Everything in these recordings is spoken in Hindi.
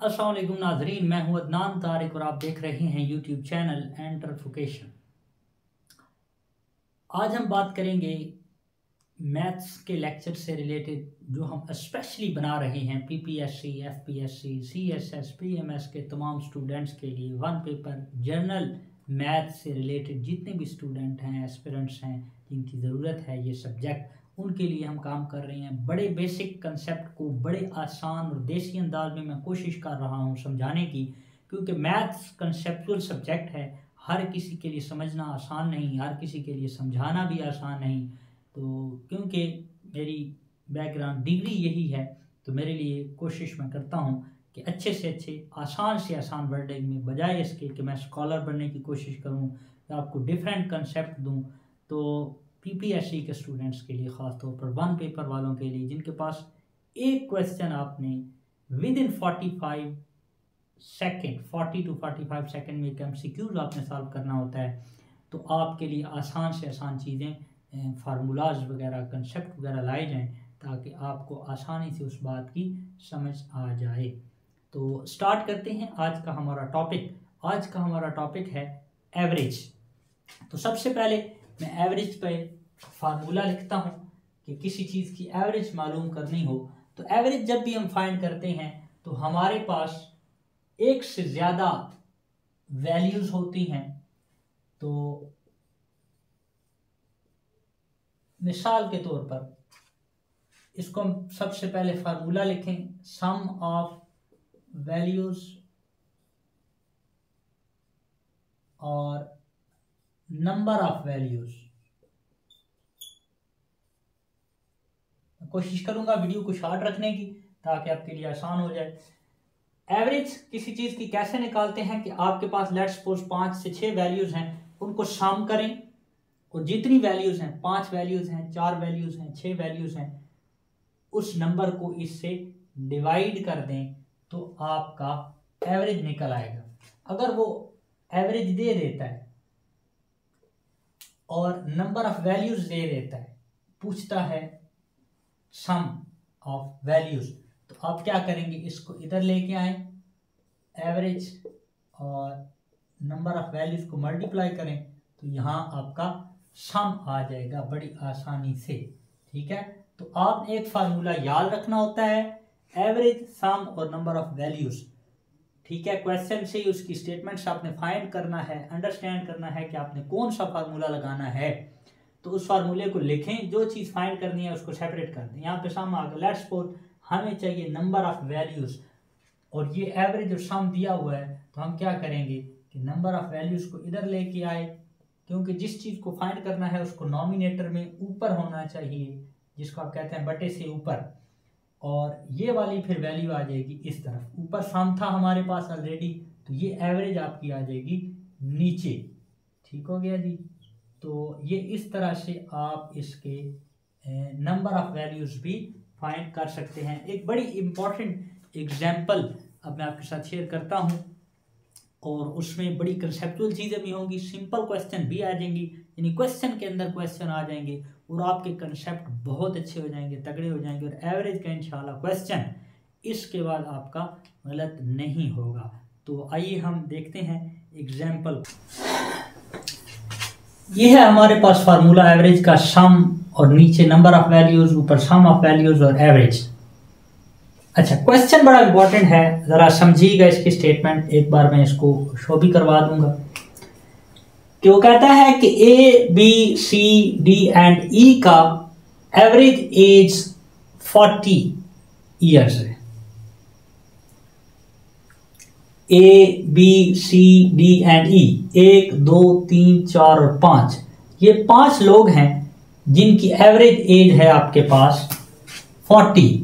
अस्सलाम वालेकुम नाजरीन, मैं हूं अदनान तारिक और आप देख रहे हैं यूट्यूब चैनल एंटरफोकेशन। आज हम बात करेंगे मैथ्स के लेक्चर से रिलेटेड जो हम स्पेशली बना रहे हैं पीपीएससी, एफपीएससी, सीएसएस, पीएमएस के तमाम स्टूडेंट्स के लिए। वन पेपर जर्नल मैथ्स से रिलेटेड जितने भी स्टूडेंट हैं, एस्पिरेंट्स हैं जिनकी ज़रूरत है ये सब्जेक्ट, उनके लिए हम काम कर रहे हैं। बड़े बेसिक कंसेप्ट को बड़े आसान और देसी अंदाज में मैं कोशिश कर रहा हूँ समझाने की, क्योंकि मैथ्स कंसेप्चुअल सब्जेक्ट है। हर किसी के लिए समझना आसान नहीं, हर किसी के लिए समझाना भी आसान नहीं। तो क्योंकि मेरी बैकग्राउंड डिग्री यही है, तो मेरे लिए कोशिश मैं करता हूँ कि अच्छे से आसान वर्डिंग में, बजाय इसके कि मैं स्कॉलर बनने की कोशिश करूँ या आपको डिफरेंट कंसेप्ट दूँ, तो पीपीएससी के स्टूडेंट्स के लिए, ख़ास तौर पर वन पेपर वालों के लिए जिनके पास एक क्वेश्चन आपने विद इन 40 to 45 सेकेंड में एक एमसीक्यूज आपने सॉल्व करना होता है, तो आपके लिए आसान से आसान चीज़ें, फार्मूलाज वगैरह, कंसेप्ट वगैरह लाए जाएं ताकि आपको आसानी से उस बात की समझ आ जाए। तो स्टार्ट करते हैं आज का हमारा टॉपिक। आज का हमारा टॉपिक है एवरेज। तो सबसे पहले मैं एवरेज पे फार्मूला लिखता हूँ कि किसी चीज़ की एवरेज मालूम करनी हो तो एवरेज जब भी हम फाइंड करते हैं तो हमारे पास एक से ज़्यादा वैल्यूज़ होती हैं। तो मिसाल के तौर पर इसको हम सबसे पहले फार्मूला लिखें, सम ऑफ वैल्यूज़ और नंबर ऑफ वैल्यूज़। कोशिश करूंगा वीडियो को शॉर्ट रखने की ताकि आपके लिए आसान हो जाए। एवरेज किसी चीज़ की कैसे निकालते हैं कि आपके पास लेट्स सपोज 5 से 6 वैल्यूज़ हैं, उनको सम करें और जितनी वैल्यूज़ हैं, 5 वैल्यूज़ हैं, 4 वैल्यूज़ हैं, 6 वैल्यूज़ हैं, उस नंबर को इससे डिवाइड कर दें तो आपका एवरेज निकल आएगा। अगर वो एवरेज दे देता है और नंबर ऑफ वैल्यूज़ दे देता है, पूछता है सम ऑफ वैल्यूज़, तो आप क्या करेंगे, इसको इधर लेके आए, एवरेज और नंबर ऑफ वैल्यूज़ को मल्टीप्लाई करें तो यहाँ आपका सम आ जाएगा बड़ी आसानी से। ठीक है, तो आपने एक फार्मूला याद रखना होता है, एवरेज, सम और नंबर ऑफ वैल्यूज़। ठीक है, क्वेश्चन से ही उसकी स्टेटमेंट्स आपने फाइंड करना है, अंडरस्टैंड करना है कि आपने कौन सा फार्मूला लगाना है। तो उस फार्मूले को लिखें, जो चीज़ फाइंड करनी है उसको सेपरेट कर दें। यहाँ पे सम आ गया, लेट्स सपोज हमें चाहिए नंबर ऑफ वैल्यूज़ और ये एवरेज और सम दिया हुआ है, तो हम क्या करेंगे कि नंबर ऑफ वैल्यूज़ को इधर लेके आए, क्योंकि जिस चीज़ को फाइंड करना है उसको नॉमिनेटर में ऊपर होना चाहिए, जिसको आप कहते हैं बटे से ऊपर, और ये वाली फिर वैल्यू आ जाएगी इस तरफ। ऊपर सम था हमारे पास ऑलरेडी, तो ये एवरेज आपकी आ जाएगी नीचे। ठीक हो गया जी। तो ये इस तरह से आप इसके नंबर ऑफ वैल्यूज़ भी फाइंड कर सकते हैं। एक बड़ी इम्पॉर्टेंट एग्जांपल अब मैं आपके साथ शेयर करता हूँ और उसमें बड़ी कंसेप्चुअल चीज़ें भी होंगी, सिंपल क्वेश्चन भी आ जाएंगी, यानी क्वेश्चन के अंदर क्वेश्चन आ जाएंगे और आपके कंसेप्ट बहुत अच्छे हो जाएंगे, तगड़े हो जाएंगे, और एवरेज का इंशाल्लाह क्वेश्चन इसके बाद आपका गलत नहीं होगा। तो आइए हम देखते हैं एग्जाम्पल। ये है हमारे पास फार्मूला एवरेज का, सम और नीचे नंबर ऑफ वैल्यूज़, ऊपर सम ऑफ वैल्यूज़ और एवरेज। अच्छा, क्वेश्चन बड़ा इंपॉर्टेंट है, ज़रा समझिएगा इसकी स्टेटमेंट। एक बार मैं इसको शो भी करवा दूंगा कि वो कहता है कि A, B, C, D and E का एवरेज एज 40 ईयर्स है। A, B, C, D and E, 1, 2, 3, 4 और 5, ये 5 लोग हैं जिनकी एवरेज एज है आपके पास 40।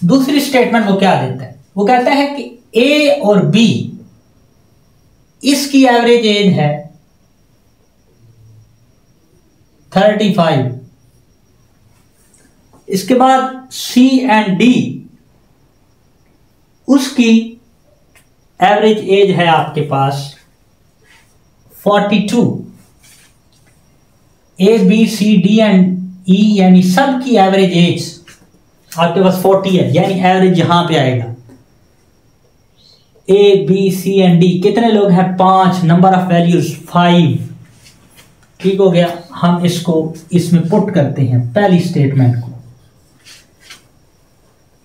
दूसरी स्टेटमेंट वो क्या देता है, वो कहता है कि ए और बी, इसकी एवरेज एज है 35। इसके बाद सी एंड डी, उसकी एवरेज एज है आपके पास 42। ए, बी, सी, डी एंड ई यानी सब की एवरेज एज आपके पास 40 है, यानी एवरेज यहां पे आएगा। A B C and D कितने लोग हैं? 5। Number of values 5। ठीक हो गया। हम इसको इसमें पुट करते हैं पहली स्टेटमेंट को।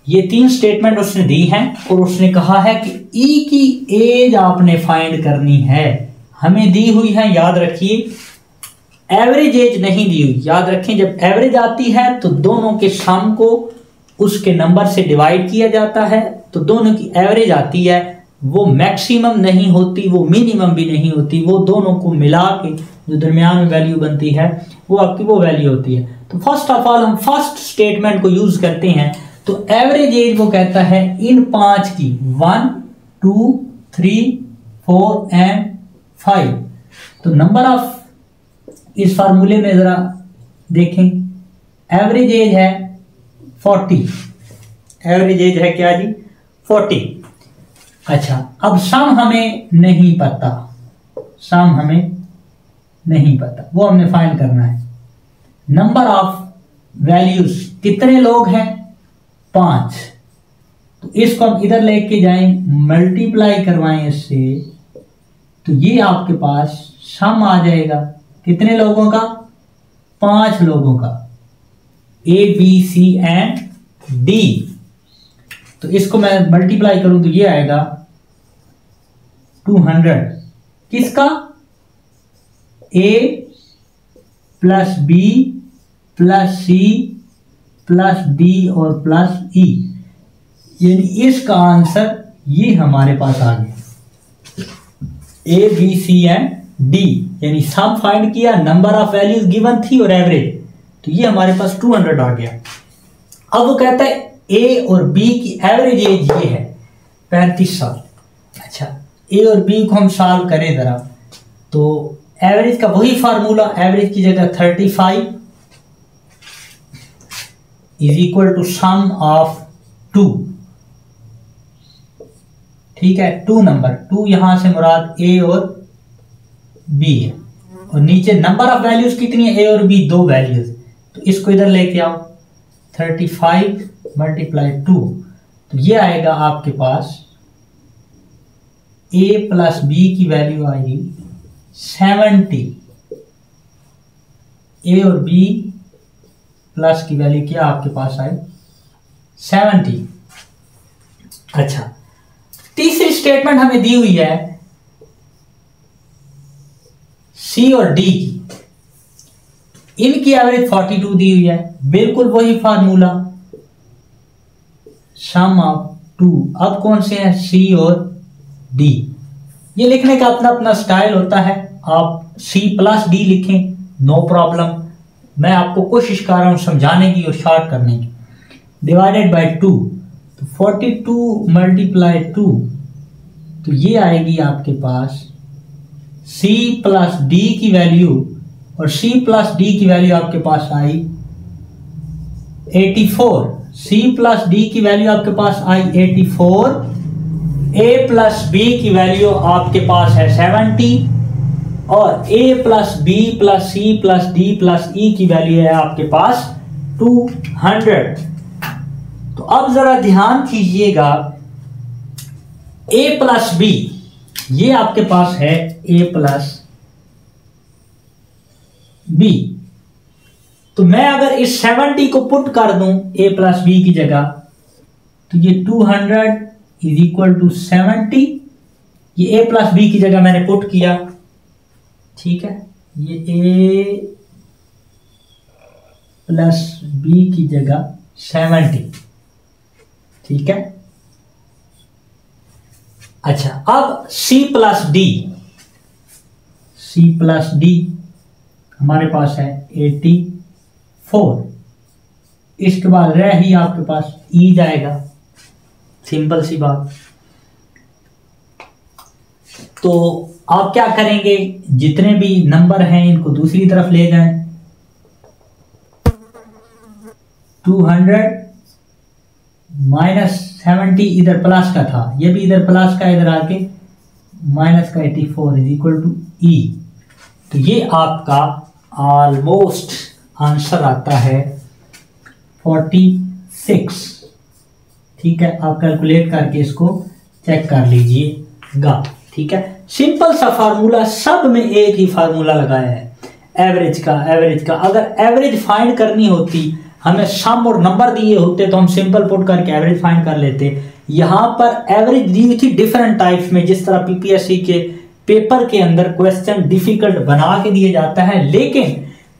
ये 3 स्टेटमेंट उसने दी हैं और उसने कहा है कि ई की एज आपने फाइंड करनी है। हमें दी हुई है, याद रखिए, एवरेज एज नहीं दी हुई। याद रखें, जब एवरेज आती है तो दोनों के सम को उसके नंबर से डिवाइड किया जाता है, तो दोनों की एवरेज आती है। वो मैक्सिमम नहीं होती, वो मिनिमम भी नहीं होती, वो दोनों को मिला के जो दरमियान में वैल्यू बनती है वो आपकी वो वैल्यू होती है। तो फर्स्ट ऑफ ऑल हम फर्स्ट स्टेटमेंट को यूज करते हैं। तो एवरेज एज वो कहता है इन 5 की 1 2 3 4 एंड 5। तो नंबर ऑफ इस फार्मूले में जरा देखें, एवरेज एज है 40। एवरेज एज है क्या जी? 40। अच्छा, अब सम हमें नहीं पता, सम हमें नहीं पता, वो हमने फाइंड करना है। नंबर ऑफ वैल्यूज कितने लोग हैं? 5। तो इसको हम इधर लेके जाएं, मल्टीप्लाई करवाएं इससे, तो ये आपके पास सम आ जाएगा कितने लोगों का? 5 लोगों का, A B C and D. तो इसको मैं मल्टीप्लाई करूं तो ये आएगा 200। किसका? A plus B plus C plus D और प्लस ई, यानी इसका आंसर ये हमारे पास आ गया, A B C and D. यानी सम फाइंड किया, नंबर ऑफ वैल्यूज गिवन थी और एवरेज, तो ये हमारे पास 200 आ गया। अब वो कहता है ए और बी की एवरेज एज ये है 35 साल। अच्छा, ए और बी को हम सॉल्व करें जरा, तो एवरेज का वही फार्मूला, एवरेज की जगह 35 is equal to sum of 2। ठीक है, 2 नंबर, 2 यहां से मुराद ए और बी है, और नीचे नंबर ऑफ वैल्यूज कितनी है? ए और बी 2 वैल्यूज। तो इसको इधर लेके आओ, 35 मल्टीप्लाई 2, तो ये आएगा आपके पास ए प्लस बी की वैल्यू आएगी 70। ए और बी प्लस की वैल्यू क्या आपके पास आई? 70। अच्छा, तीसरी स्टेटमेंट हमें दी हुई है सी और डी की, इनकी एवरेज 42 दी हुई है, बिल्कुल वही फार्मूला, सम ऑफ 2। अब कौन से हैं? सी और डी। ये लिखने का अपना अपना स्टाइल होता है, आप सी प्लस डी लिखें, नो प्रॉब्लम। मैं आपको कोशिश कर रहा हूं समझाने की और शॉर्ट करने की। डिवाइडेड बाय 2, तो 42 मल्टीप्लाई 2, तो ये आएगी आपके पास सी प्लस डी की वैल्यू, और सी प्लस डी की वैल्यू आपके पास आई 84। सी प्लस डी की वैल्यू आपके पास आई 84, ए प्लस बी की वैल्यू आपके पास है 70, और A plus B plus C plus D plus E की वैल्यू है आपके पास 200। तो अब जरा ध्यान कीजिएगा, ए प्लस बी, ये आपके पास है ए प्लस बी। तो मैं अगर इस 70 को पुट कर दूं ए प्लस बी की जगह, तो ये 200 इज इक्वल टू 70। ये ए प्लस बी की जगह मैंने पुट किया, ठीक है, ये ए प्लस बी की जगह 70, ठीक है। अच्छा, अब C plus D, C plus D हमारे पास है 84। इसके बाद रह ही आपके पास ई जाएगा, सिंपल सी बात। तो आप क्या करेंगे, जितने भी नंबर हैं इनको दूसरी तरफ ले जाएं। 200 माइनस 70 इधर प्लस का था, ये भी इधर प्लस का, इधर आके माइनस का 84 इज इक्वल टू ई। तो ये आपका ऑलमोस्ट आंसर आता है 47। 6। ठीक है, आप कैलकुलेट करके इसको चेक कर लीजिएगा। ठीक है, सिंपल सा फार्मूला, सब में एक ही फार्मूला लगाया है एवरेज का। अगर एवरेज फाइंड करनी होती, हमें सम और नंबर दिए होते तो हम सिंपल पुट करके एवरेज फाइंड कर लेते। यहाँ पर एवरेज दी हुई थी डिफरेंट टाइप्स में, जिस तरह पीपीएससी के पेपर के अंदर क्वेश्चन डिफिकल्ट बना के दिया जाता है, लेकिन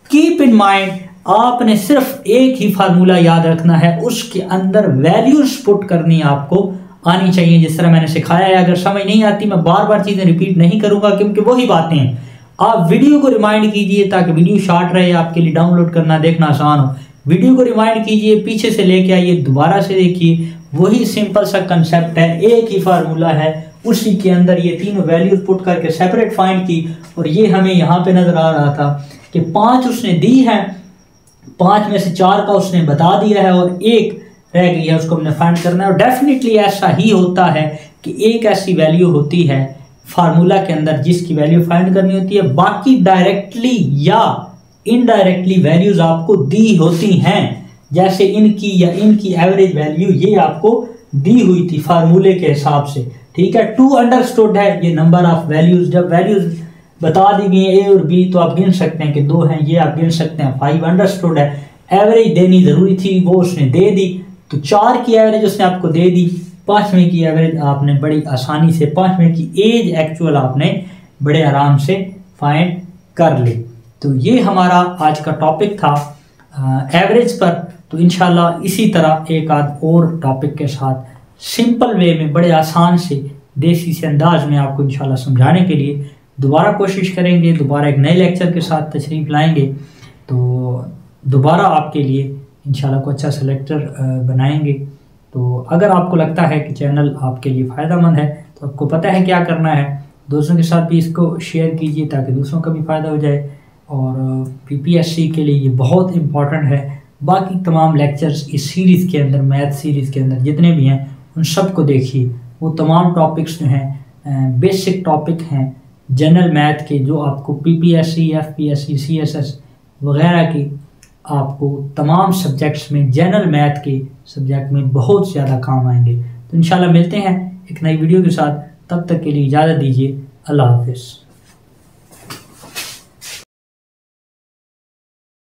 कीप इन माइंड आपने सिर्फ एक ही फार्मूला याद रखना है, उसके अंदर वैल्यूज पुट करनी आपको आनी चाहिए, जिस तरह मैंने सिखाया है। अगर समझ नहीं आती, मैं बार बार चीजें रिपीट नहीं करूंगा, क्योंकि वही बातें हैं। आप वीडियो को रिमाइंड कीजिए ताकि वीडियो शॉर्ट रहे, आपके लिए डाउनलोड करना देखना आसान हो। वीडियो को रिमाइंड कीजिए, पीछे से लेके आइए, दोबारा से देखिए, वही सिंपल सा कंसेप्ट है, एक ही फार्मूला है, उसी के अंदर ये तीनों वैल्यूज पुट करके सेपरेट फाइंड की। और ये हमें यहाँ पे नजर आ रहा था कि 5 उसने दी है, 5 में से 4 का उसने बता दिया है और 1 रह गई है, उसको हमने फाइंड करना है। और डेफिनेटली ऐसा ही होता है कि एक ऐसी वैल्यू होती है फार्मूला के अंदर जिसकी वैल्यू फाइंड करनी होती है, बाकी डायरेक्टली या इनडायरेक्टली वैल्यूज आपको दी होती हैं, जैसे इनकी या इनकी एवरेज वैल्यू ये आपको दी हुई थी फार्मूले के हिसाब से। ठीक है, 2 अंडरस्टूड है ये नंबर ऑफ वैल्यूज। जब वैल्यूज बता दी गई है ए और बी, तो आप गिन सकते हैं कि 2 हैं, ये आप गिन सकते हैं 5 अंडरस्टूड है। एवरेज देनी जरूरी थी, वो उसने दे दी, तो 4 की एवरेज उसने आपको दे दी। 5वें की एवरेज आपने बड़ी आसानी से, 5वें की एज एक्चुअल आपने बड़े आराम से फाइंड कर ली। तो ये हमारा आज का टॉपिक था एवरेज पर। तो इंशाल्लाह इसी तरह एक आध और टॉपिक के साथ सिंपल वे में, बड़े आसान से, देसी से अंदाज में आपको इंशाल्लाह समझाने के लिए दोबारा कोशिश करेंगे। दोबारा एक नए लेक्चर के साथ तशरीफ लाएंगे, तो दोबारा आपके लिए इंशाल्लाह को अच्छा सा लेक्चर बनाएंगे। तो अगर आपको लगता है कि चैनल आपके लिए फ़ायदेमंद है, तो आपको पता है क्या करना है, दोस्तों के साथ भी इसको शेयर कीजिए ताकि दूसरों का भी फ़ायदा हो जाए। और पीपीएससी के लिए ये बहुत इम्पॉर्टेंट है। बाकी तमाम लेक्चर्स इस सीरीज़ के अंदर, मैथ सीरीज़ के अंदर जितने भी हैं, उन सब को देखिए। वो तमाम टॉपिक्स जो हैं बेसिक टॉपिक हैं जनरल मैथ के, जो आपको पीपीएससी, एफपीएससी, सीएसएस वगैरह की आपको तमाम सब्जेक्ट्स में, जनरल मैथ के सब्जेक्ट में बहुत ज़्यादा काम आएंगे। तो इंशाल्लाह मिलते हैं एक नई वीडियो के साथ, तब तक के लिए इजाज़त दीजिए। अल्लाह हाफिज़।